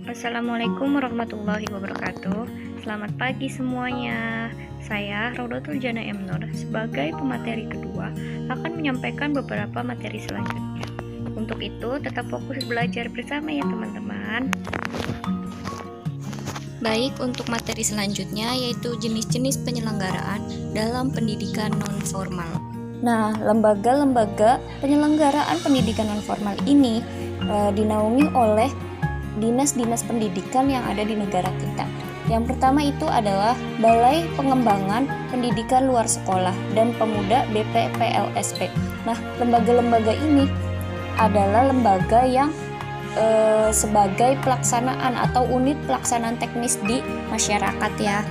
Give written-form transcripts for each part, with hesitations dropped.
Assalamualaikum warahmatullahi wabarakatuh. Selamat pagi semuanya. Saya Raudatul Jana M. Nur sebagai pemateri kedua akan menyampaikan beberapa materi selanjutnya. Untuk itu tetap fokus belajar bersama ya teman-teman. Baik, untuk materi selanjutnya yaitu jenis-jenis penyelenggaraan dalam pendidikan non-formal. Nah, lembaga-lembaga penyelenggaraan pendidikan non-formal ini dinaungi oleh dinas-dinas pendidikan yang ada di negara kita. Yang pertama itu adalah Balai Pengembangan Pendidikan Luar Sekolah dan Pemuda BPPLSP. Nah, lembaga-lembaga ini adalah lembaga yang sebagai pelaksanaan atau unit pelaksanaan teknis di masyarakat ya.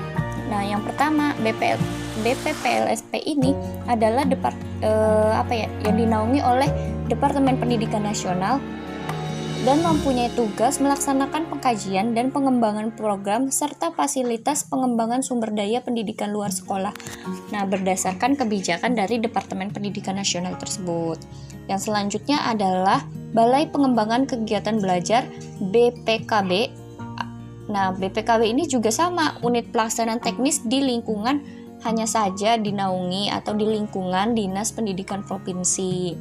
Nah, yang pertama BPPLSP ini adalah yang dinaungi oleh Departemen Pendidikan Nasional dan mempunyai tugas melaksanakan pengkajian dan pengembangan program serta fasilitas pengembangan sumber daya pendidikan luar sekolah. Nah, berdasarkan kebijakan dari Departemen Pendidikan Nasional tersebut. Yang selanjutnya adalah Balai Pengembangan Kegiatan Belajar BPKB. Nah, BPKB ini juga sama, unit pelaksanaan teknis di lingkungan, hanya saja dinaungi atau di lingkungan Dinas Pendidikan Provinsi.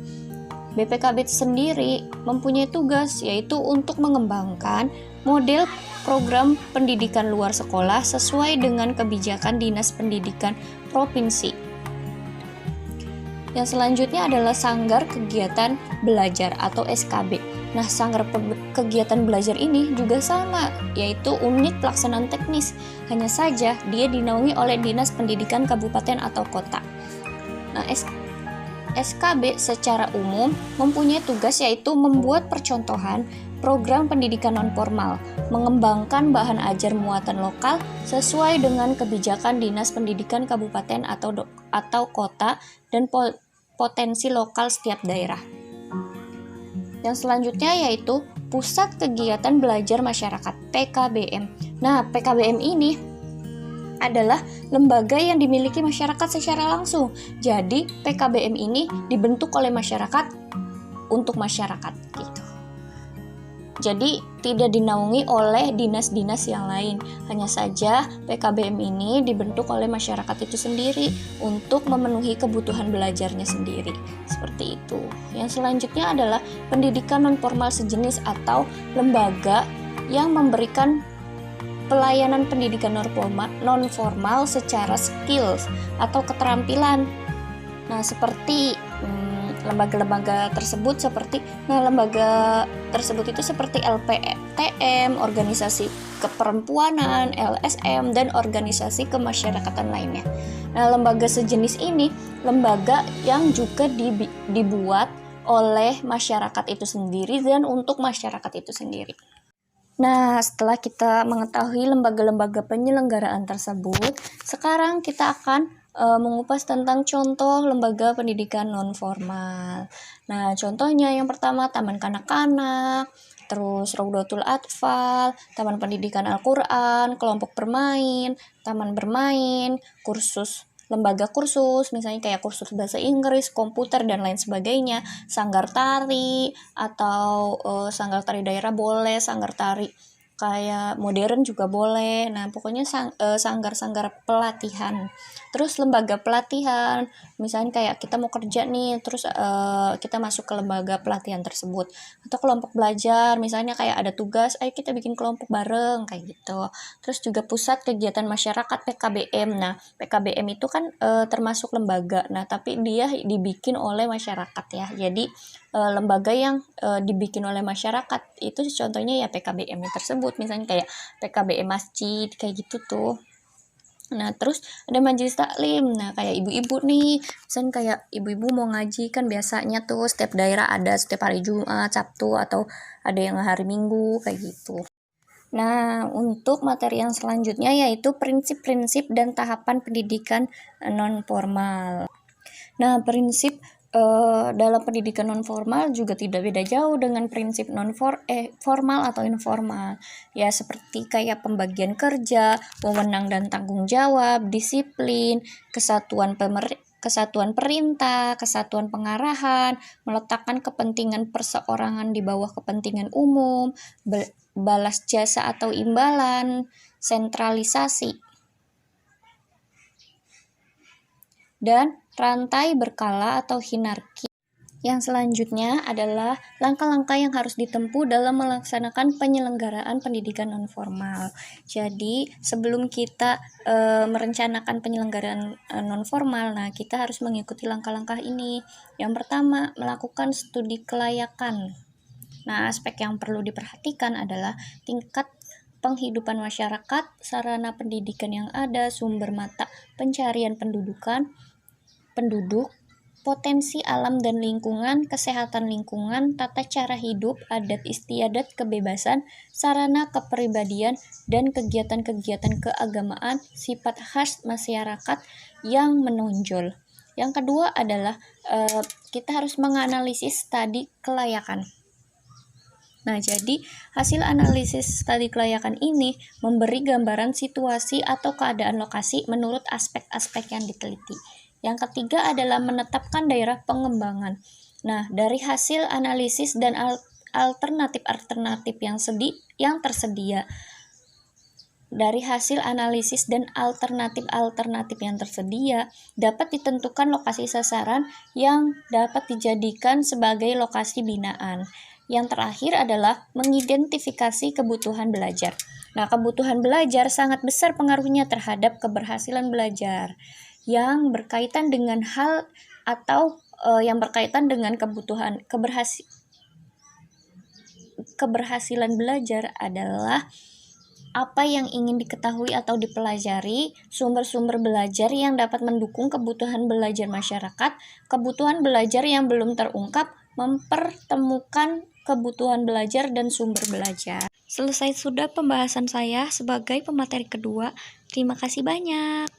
BPKB sendiri mempunyai tugas yaitu untuk mengembangkan model program pendidikan luar sekolah sesuai dengan kebijakan Dinas Pendidikan Provinsi. Yang selanjutnya adalah Sanggar Kegiatan Belajar atau SKB. Nah, Sanggar Kegiatan Belajar ini juga sama, yaitu unit pelaksanaan teknis. Hanya saja dia dinaungi oleh Dinas Pendidikan Kabupaten atau Kota. Nah, SKB secara umum mempunyai tugas yaitu membuat percontohan program pendidikan non-formal, mengembangkan bahan ajar muatan lokal sesuai dengan kebijakan Dinas Pendidikan Kabupaten atau Kota dan potensi lokal setiap daerah. Yang selanjutnya yaitu Pusat Kegiatan Belajar Masyarakat (PKBM). Nah, PKBM ini adalah lembaga yang dimiliki masyarakat secara langsung. Jadi, PKBM ini dibentuk oleh masyarakat untuk masyarakat gitu. Jadi, tidak dinaungi oleh dinas-dinas yang lain. Hanya saja PKBM ini dibentuk oleh masyarakat itu sendiri untuk memenuhi kebutuhan belajarnya sendiri. Seperti itu. Yang selanjutnya adalah pendidikan non-formal sejenis atau lembaga yang memberikan pelayanan pendidikan non-formal secara skills atau keterampilan. Nah, seperti lembaga-lembaga tersebut lembaga tersebut itu seperti LPTM, organisasi keperempuanan, LSM, dan organisasi kemasyarakatan lainnya. Nah, lembaga sejenis ini lembaga yang juga dibuat oleh masyarakat itu sendiri dan untuk masyarakat itu sendiri. Nah, setelah kita mengetahui lembaga-lembaga penyelenggaraan tersebut, sekarang kita akan mengupas tentang contoh lembaga pendidikan non-formal. Nah, contohnya yang pertama Taman Kanak-kanak, terus Raudatul Atfal, Taman Pendidikan Al-Quran, kelompok bermain, taman bermain, lembaga kursus, misalnya kayak kursus bahasa Inggris, komputer, dan lain sebagainya, sanggar tari, atau sanggar tari daerah boleh, sanggar tari kayak modern juga boleh. Nah, pokoknya sanggar-sanggar pelatihan. Terus lembaga pelatihan, misalnya kayak kita mau kerja nih, terus kita masuk ke lembaga pelatihan tersebut. Atau kelompok belajar, misalnya kayak ada tugas, ayo kita bikin kelompok bareng, kayak gitu. Terus juga Pusat Kegiatan Masyarakat PKBM. Nah, PKBM itu kan termasuk lembaga, nah tapi dia dibikin oleh masyarakat ya. Jadi lembaga yang dibikin oleh masyarakat itu contohnya ya PKBM tersebut, misalnya kayak PKBM masjid kayak gitu tuh. Nah, terus ada majelis taklim. Nah, kayak ibu-ibu nih, misalnya kayak ibu-ibu mau ngaji kan biasanya tuh setiap daerah ada setiap hari Jumat, Sabtu, atau ada yang hari Minggu kayak gitu. Nah, untuk materi yang selanjutnya yaitu prinsip-prinsip dan tahapan pendidikan non-formal. Nah, prinsip dalam pendidikan non-formal juga tidak beda jauh dengan prinsip formal atau informal. Ya, seperti kayak pembagian kerja, wewenang dan tanggung jawab, disiplin, kesatuan perintah, kesatuan pengarahan, meletakkan kepentingan perseorangan di bawah kepentingan umum, balas jasa atau imbalan, sentralisasi, dan rantai berkala atau hinarki. Yang selanjutnya adalah langkah-langkah yang harus ditempuh dalam melaksanakan penyelenggaraan pendidikan nonformal. Jadi, sebelum kita merencanakan penyelenggaraan nonformal, nah kita harus mengikuti langkah-langkah ini. Yang pertama, melakukan studi kelayakan. Nah, aspek yang perlu diperhatikan adalah tingkat penghidupan masyarakat, sarana pendidikan yang ada, sumber mata pencarian penduduk, potensi alam dan lingkungan, kesehatan lingkungan, tata cara hidup, adat istiadat, kebebasan, sarana kepribadian, dan kegiatan-kegiatan keagamaan, sifat khas masyarakat yang menonjol. Yang kedua adalah kita harus menganalisis studi kelayakan. Nah, jadi hasil analisis studi kelayakan ini memberi gambaran situasi atau keadaan lokasi menurut aspek-aspek yang diteliti. Yang ketiga adalah menetapkan daerah pengembangan. Nah, dari hasil analisis dan alternatif-alternatif yang tersedia. Dari hasil analisis dan alternatif-alternatif yang tersedia, dapat ditentukan lokasi sasaran yang dapat dijadikan sebagai lokasi binaan. Yang terakhir adalah mengidentifikasi kebutuhan belajar. Nah, kebutuhan belajar sangat besar pengaruhnya terhadap keberhasilan belajar. Yang berkaitan dengan hal atau yang berkaitan dengan keberhasilan belajar adalah apa yang ingin diketahui atau dipelajari, sumber-sumber belajar yang dapat mendukung kebutuhan belajar masyarakat, kebutuhan belajar yang belum terungkap, mempertemukan kebutuhan belajar dan sumber belajar. Selesai sudah pembahasan saya sebagai pemateri kedua. Terima kasih banyak.